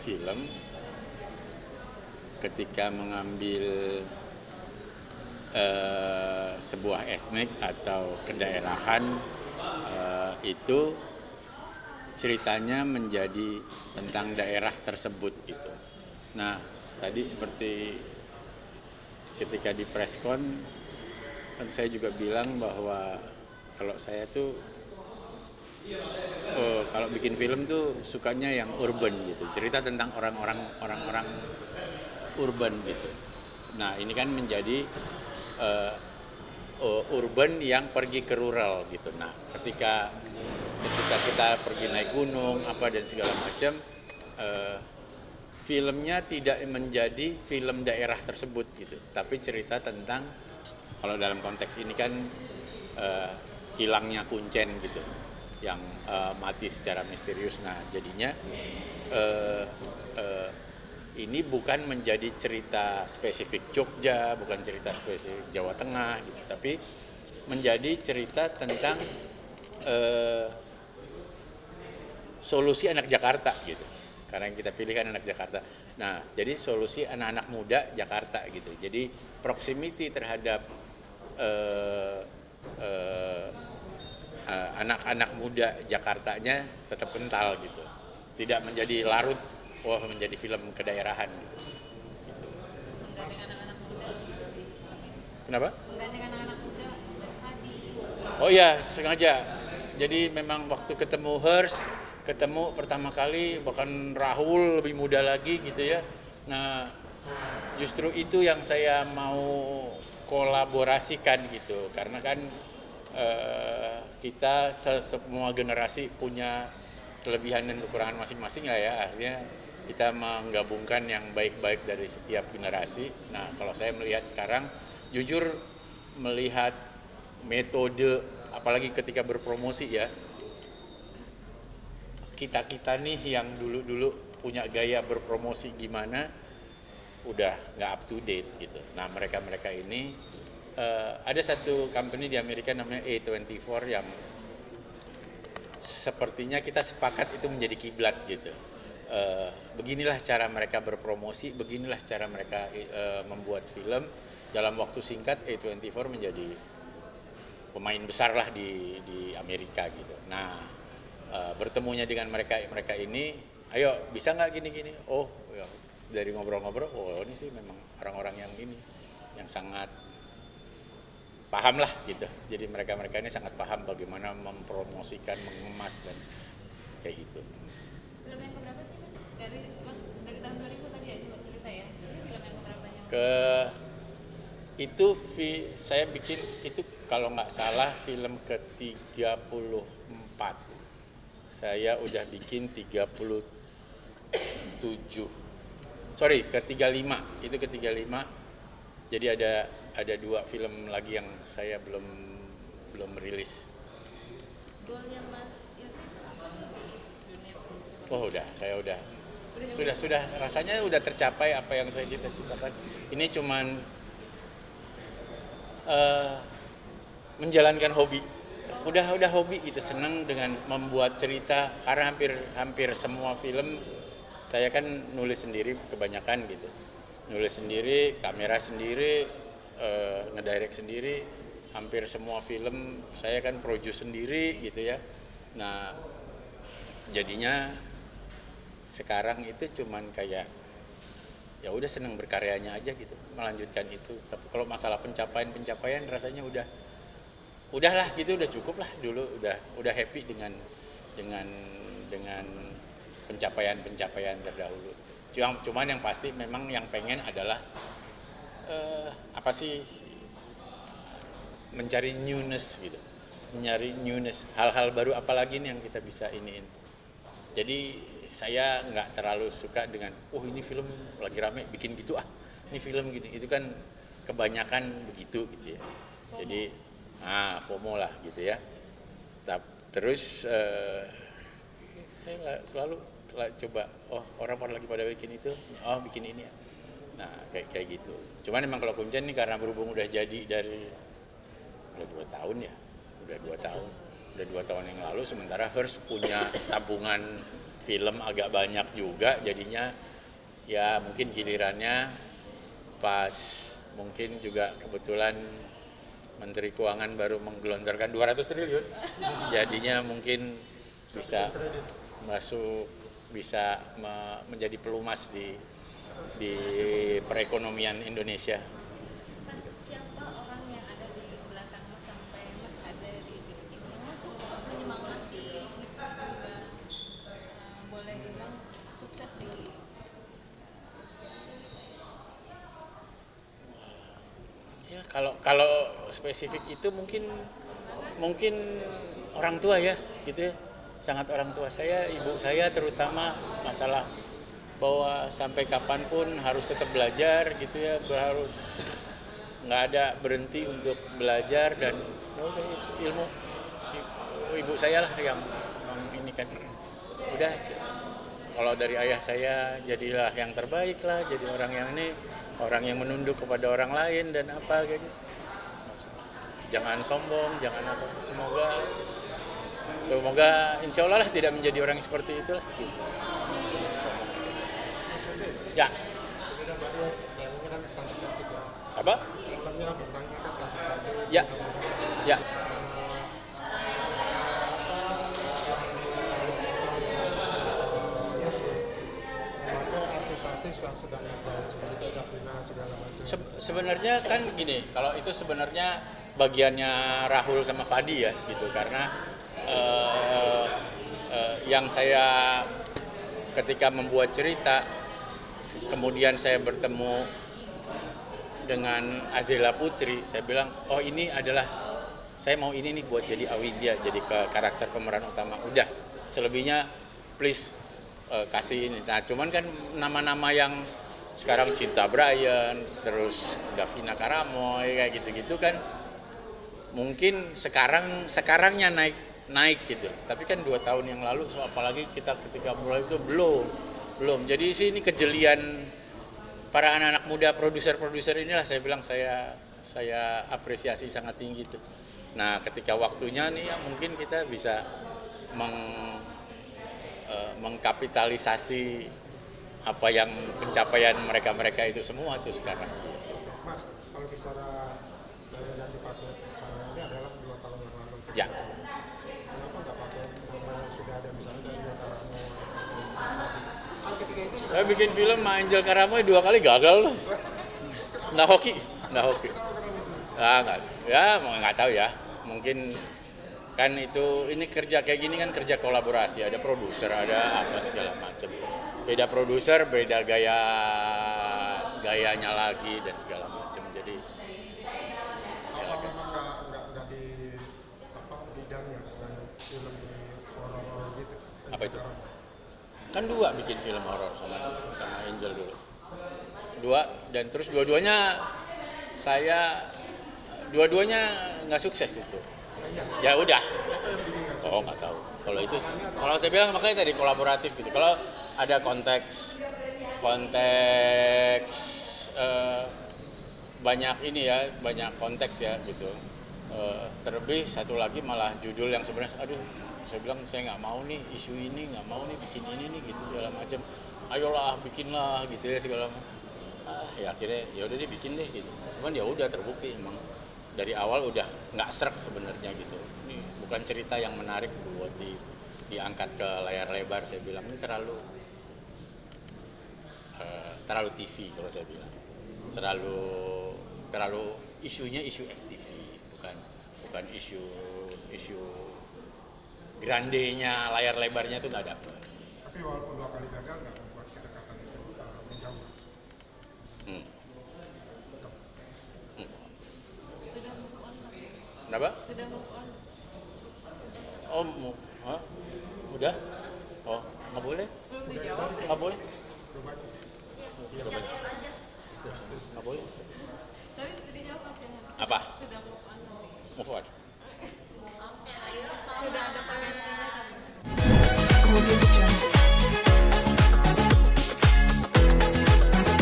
film ketika mengambil sebuah etnik atau kedaerahan itu ceritanya menjadi tentang daerah tersebut gitu. Nah, tadi seperti ketika di preskon kan saya juga bilang bahwa kalau saya tuh kalau bikin film tuh sukanya yang urban gitu, cerita tentang orang-orang urban gitu. Nah, ini kan menjadi urban yang pergi ke rural gitu. Nah, ketika kita pergi naik gunung apa dan segala macam, filmnya tidak menjadi film daerah tersebut gitu, tapi cerita tentang, kalau dalam konteks ini kan hilangnya Kuncen gitu, yang mati secara misterius. Nah, jadinya ini bukan menjadi cerita spesifik Jogja, bukan cerita spesifik Jawa Tengah gitu, tapi menjadi cerita tentang solusi anak Jakarta gitu. Karena yang kita pilih kan anak Jakarta. Nah, jadi solusi anak-anak muda Jakarta gitu. Jadi proximity terhadap anak-anak muda Jakartanya tetap kental gitu. Tidak menjadi larut, menjadi film kedaerahan gitu. Menggandeng anak-anak muda Kenapa? menggandeng anak-anak muda tadi. Oh iya, sengaja. Jadi memang waktu ketemu Hers, ketemu pertama kali bahkan Rahul lebih muda lagi gitu ya. Nah, justru itu yang saya mau kolaborasikan gitu, karena kan kita semua generasi punya kelebihan dan kekurangan masing-masing lah ya. Artinya kita menggabungkan yang baik-baik dari setiap generasi. Nah, kalau saya melihat sekarang, jujur melihat metode, apalagi ketika berpromosi ya, kita nih yang dulu punya gaya berpromosi gimana, udah nggak up to date gitu. Nah, mereka ini ada satu company di Amerika namanya A24 yang sepertinya kita sepakat itu menjadi kiblat gitu. Beginilah cara mereka berpromosi, beginilah cara mereka membuat film. Dalam waktu singkat A24 menjadi pemain besar lah di Amerika gitu. Nah, bertemunya dengan mereka ini, ayo bisa nggak gini-gini? Oh, ya, dari ngobrol-ngobrol, oh ini sih memang orang-orang yang ini, yang sangat paham lah gitu. Jadi mereka ini sangat paham bagaimana mempromosikan, mengemas dan kayak gitu. Film yang keberapa sih Mas? Dari tahun 2000 tadi ya cerita ya. Ini film yang keberapa yang Itu saya bikin itu kalau nggak salah film ke-34. Saya udah bikin 37. Sorry, ke-35. Itu ke-35. Jadi ada 2 film lagi yang saya belum rilis. goalnya Mas Yosef apa di dunia film? Oh, saya sudah rasanya udah tercapai apa yang saya cita-citakan. Ini cuman menjalankan hobi. Udah hobi gitu, seneng dengan membuat cerita, karena hampir semua film saya kan nulis sendiri kebanyakan gitu. Nulis sendiri, kamera sendiri, ngedirect sendiri, hampir semua film saya kan produce sendiri gitu ya. Nah, jadinya sekarang itu cuman kayak ya udah seneng berkaryanya aja gitu, melanjutkan itu. Tapi kalau masalah pencapaian rasanya udahlah gitu, udah cukup lah. Dulu udah happy dengan pencapaian terdahulu. Cuman yang pasti memang yang pengen adalah apa sih, mencari newness gitu, hal-hal baru apalagi nih yang kita bisa iniin. Jadi saya nggak terlalu suka dengan ini film lagi rame bikin gitu, ini film gini, itu kan kebanyakan begitu gitu ya. Jadi FOMO lah gitu ya. Terus saya selalu coba, orang lagi pada bikin itu, bikin ini ya. Nah, kayak gitu. Cuman memang kalau Kuncen nih karena berhubung udah jadi dari udah 2 tahun ya. Udah 2 tahun yang lalu, sementara Hers punya tabungan film agak banyak juga, jadinya ya mungkin gilirannya pas mungkin juga kebetulan Menteri Keuangan baru menggelontorkan 200 triliun, jadinya mungkin bisa masuk, bisa menjadi pelumas di perekonomian Indonesia. Siapa orang yang ada di belakang Mas sampai Mas ada di titik ini? Mas menyemangati juga boleh dibilang sukses di Ya kalau spesifik itu mungkin orang tua ya gitu ya, sangat orang tua saya, ibu saya terutama, masalah bahwa sampai kapanpun harus tetap belajar gitu ya, harus nggak ada berhenti untuk belajar, dan ya udah itu ilmu ibu saya lah yang ini kan udah, kalau dari ayah saya jadilah yang terbaik lah, jadi orang yang ini, orang yang menunduk kepada orang lain dan apa kayak gitu. Jangan sombong, jangan apa, semoga insya Allah lah tidak menjadi orang seperti itulah gitu. Ya. Apa? Ya. Ya. Artis-artis yang sedang ada seperti Davina segala macam. Sebenarnya kan gini, kalau itu sebenarnya bagiannya Rahul sama Fadi ya gitu, karena yang saya ketika membuat cerita, kemudian saya bertemu dengan Azela Putri, saya bilang, oh ini adalah, saya mau ini nih buat jadi Awindya, jadi ke karakter pemeran utama. Udah, selebihnya please kasih ini. Nah cuman kan nama-nama yang sekarang Cinta Bryan, terus Davina Karamoy kayak gitu-gitu kan, mungkin sekarangnya naik gitu. Tapi kan 2 tahun yang lalu, so apalagi kita ketika mulai itu belum. Jadi sih ini kejelian para anak-anak muda, produser-produser inilah saya bilang saya apresiasi sangat tinggi tuh. Nah ketika waktunya nih ya mungkin kita bisa mengkapitalisasi apa yang pencapaian mereka itu semua tuh sekarang. Mas, kalau bicara dari yang dipakai sekarang ini adalah 2 tahun yang lalu. Ya. Kenapa nggak pakai nama yang sudah ada, misalnya dari Karamo? Ketika itu Saya bikin film sama Angel Karamoy 2 kali gagal loh. Nggak hoki. Nggak tahu ya. Mungkin kan ini kerja kayak gini kan kerja kolaborasi, ada produser, ada apa segala macam. Beda produser, beda gayanya lagi dan segala macam. Jadi apa memang nggak di bidangnya dengan film horor gitu? Apa itu? Kan 2 bikin film horor sama Angel dulu. 2, dan terus dua-duanya nggak sukses itu. Ya udah. Oh nggak tahu. Kalau itu, kalau saya bilang makanya tadi kolaboratif gitu. Kalau ada konteks banyak ini ya, banyak konteks ya gitu. Terlebih satu lagi malah judul yang sebenarnya, aduh, saya bilang saya nggak mau nih isu ini, nggak mau nih bikin ini nih gitu segala macam. Ayolah bikinlah gitu ya segala macam. Ya akhirnya ya udah deh bikin deh gitu. Cuman ya udah terbukti emang dari awal udah nggak srek sebenarnya gitu. Ini bukan cerita yang menarik buat diangkat ke layar lebar. Saya bilang ini terlalu TV kalau saya bilang, terlalu isunya isu FTV, bukan isu grandenya layar lebarnya itu nggak dapet. Tapi walaupun 2 kali gagal nggak membuat kedekatan itu menjauh. sudah move on. Kenapa? Sudah move on. Hah? Udah? Oh, nggak boleh? Belum dijawab. Nggak boleh? Coba Nggak boleh.